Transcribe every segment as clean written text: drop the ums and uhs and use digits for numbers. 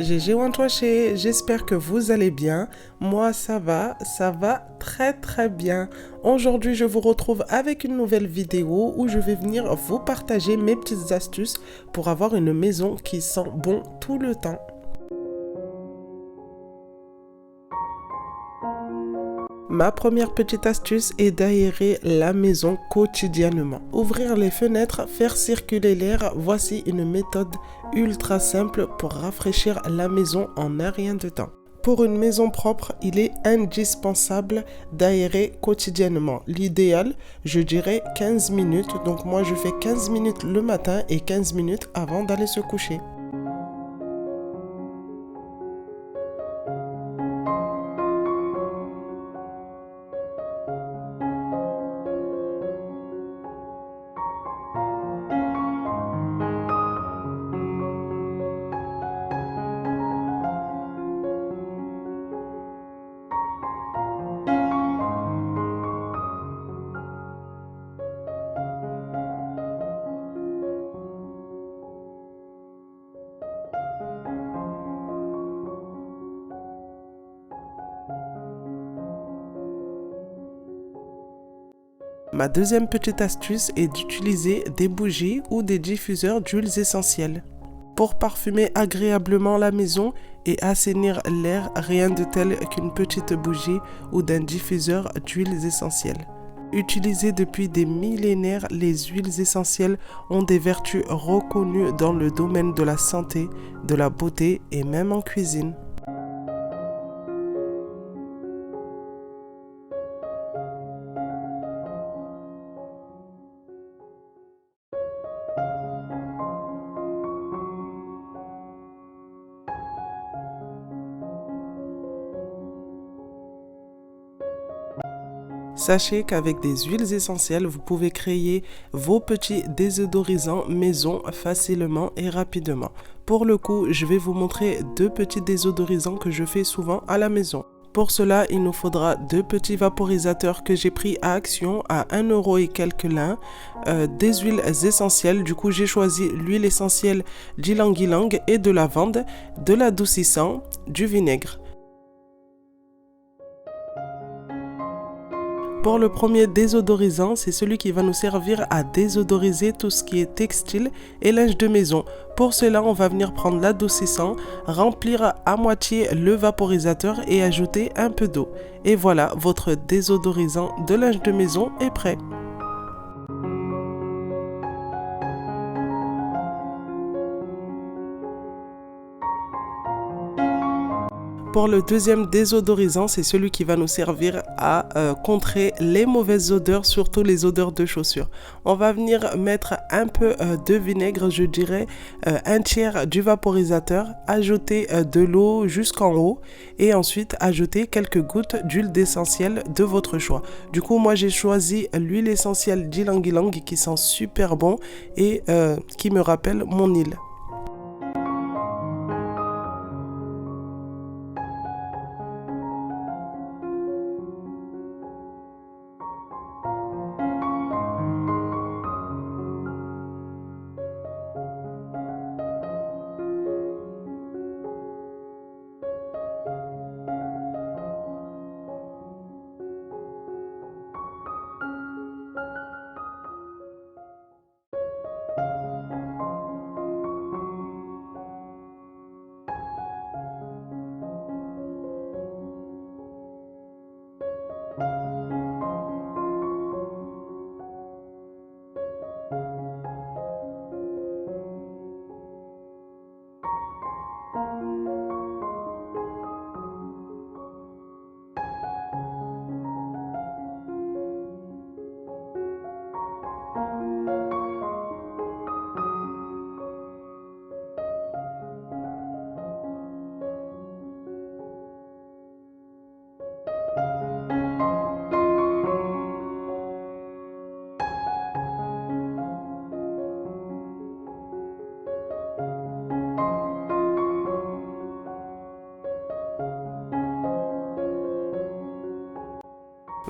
GG1 j'espère que vous allez bien. Moi ça va très très bien. Aujourd'hui je vous retrouve avec une nouvelle vidéo où je vais venir vous partager mes petites astuces pour avoir une maison qui sent bon tout le temps. Ma première petite astuce est d'aérer la maison quotidiennement. Ouvrir les fenêtres, faire circuler l'air, voici une méthode ultra simple pour rafraîchir la maison en un rien de temps. Pour une maison propre, il est indispensable d'aérer quotidiennement. L'idéal, je dirais 15 minutes. Donc moi, je fais 15 minutes le matin et 15 minutes avant d'aller se coucher. Ma deuxième petite astuce est d'utiliser des bougies ou des diffuseurs d'huiles essentielles. Pour parfumer agréablement la maison et assainir l'air, rien de tel qu'une petite bougie ou d'un diffuseur d'huiles essentielles. Utilisées depuis des millénaires, les huiles essentielles ont des vertus reconnues dans le domaine de la santé, de la beauté et même en cuisine. Sachez qu'avec des huiles essentielles, vous pouvez créer vos petits désodorisants maison facilement et rapidement. Pour le coup, je vais vous montrer deux petits désodorisants que je fais souvent à la maison. Pour cela, il nous faudra deux petits vaporisateurs que j'ai pris à Action à 1 € et quelques l'un, des huiles essentielles. Du coup, j'ai choisi l'huile essentielle d'ylang-ylang et de lavande, de l'adoucissant, du vinaigre. Pour le premier désodorisant, c'est celui qui va nous servir à désodoriser tout ce qui est textile et linge de maison. Pour cela, on va venir prendre l'adoucissant, remplir à moitié le vaporisateur et ajouter un peu d'eau. Et voilà, votre désodorisant de linge de maison est prêt. Pour le deuxième désodorisant, c'est celui qui va nous servir à contrer les mauvaises odeurs, surtout les odeurs de chaussures. On va venir mettre un peu de vinaigre, je dirais un tiers du vaporisateur, ajouter de l'eau jusqu'en haut et ensuite ajouter quelques gouttes d'huile d'essentiel de votre choix. Du coup, moi j'ai choisi l'huile essentielle d'ylang-ylang qui sent super bon et qui me rappelle mon île.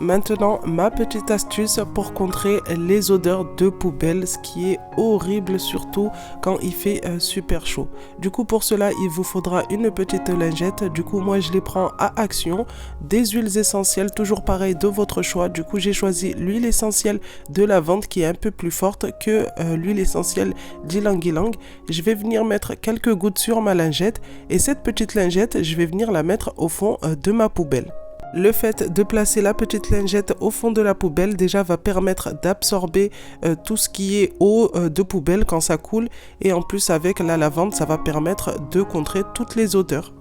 Maintenant, ma petite astuce pour contrer les odeurs de poubelle, ce qui est horrible surtout quand il fait super chaud. Du coup, pour cela, il vous faudra une petite lingette. Du coup, moi, je les prends à Action. Des huiles essentielles, toujours pareil, de votre choix. Du coup, j'ai choisi l'huile essentielle de lavande qui est un peu plus forte que l'huile essentielle d'ylang-ylang. Je vais venir mettre quelques gouttes sur ma lingette et cette petite lingette, je vais venir la mettre au fond de ma poubelle. Le fait de placer la petite lingette au fond de la poubelle déjà va permettre d'absorber tout ce qui est eau de poubelle quand ça coule et en plus avec la lavande ça va permettre de contrer toutes les odeurs.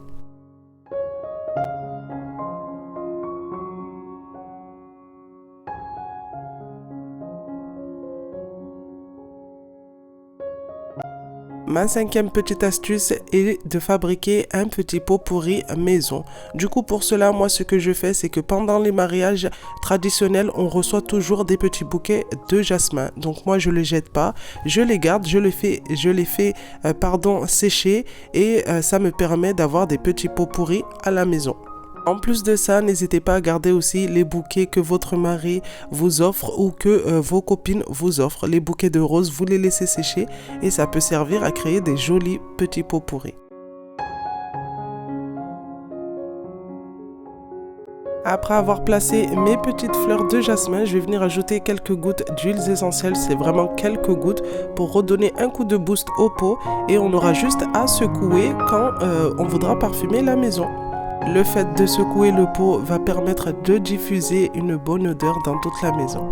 Ma cinquième petite astuce est de fabriquer un petit pot pourri maison. Du coup, pour cela, moi, ce que je fais, c'est que pendant les mariages traditionnels, on reçoit toujours des petits bouquets de jasmin. Donc, moi, je ne les jette pas, je les garde, je les fais sécher et ça me permet d'avoir des petits pots pourris à la maison. En plus de ça, n'hésitez pas à garder aussi les bouquets que votre mari vous offre ou que vos copines vous offrent. Les bouquets de roses, vous les laissez sécher et ça peut servir à créer des jolis petits pots pourris. Après avoir placé mes petites fleurs de jasmin, je vais venir ajouter quelques gouttes d'huiles essentielles. C'est vraiment quelques gouttes pour redonner un coup de boost au pot et on aura juste à secouer quand on voudra parfumer la maison. Le fait de secouer le pot va permettre de diffuser une bonne odeur dans toute la maison.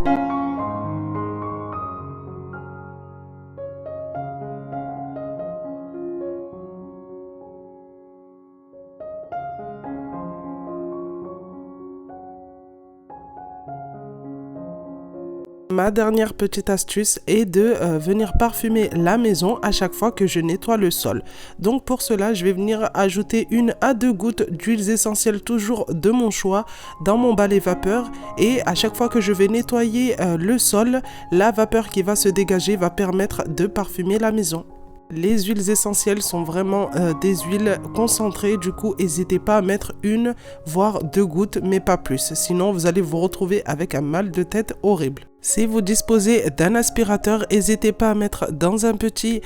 Ma dernière petite astuce est de venir parfumer la maison à chaque fois que je nettoie le sol. Donc pour cela, je vais venir ajouter 1 à 2 gouttes d'huiles essentielles toujours de mon choix dans mon balai vapeur. Et à chaque fois que je vais nettoyer le sol, la vapeur qui va se dégager va permettre de parfumer la maison. Les huiles essentielles sont vraiment des huiles concentrées, du coup n'hésitez pas à mettre 1 voire 2 gouttes mais pas plus, sinon vous allez vous retrouver avec un mal de tête horrible. Si vous disposez d'un aspirateur, n'hésitez pas à mettre dans un petit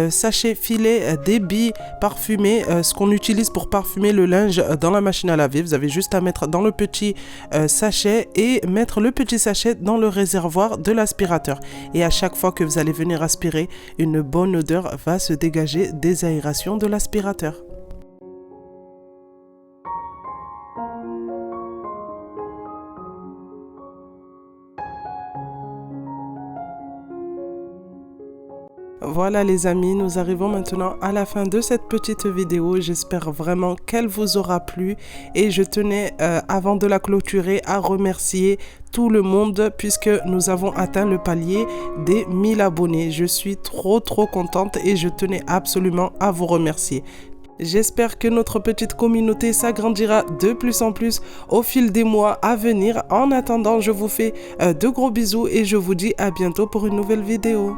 sachet filet des billes parfumées, ce qu'on utilise pour parfumer le linge dans la machine à laver. Vous avez juste à mettre dans le petit sachet et mettre le petit sachet dans le réservoir de l'aspirateur. Et à chaque fois que vous allez venir aspirer, une bonne odeur va se dégager des aérations de l'aspirateur. Voilà les amis, nous arrivons maintenant à la fin de cette petite vidéo. J'espère vraiment qu'elle vous aura plu et je tenais avant de la clôturer à remercier tout le monde puisque nous avons atteint le palier des 1000 abonnés. Je suis trop contente et je tenais absolument à vous remercier. J'espère que notre petite communauté s'agrandira de plus en plus au fil des mois à venir. En attendant, je vous fais de gros bisous et je vous dis à bientôt pour une nouvelle vidéo.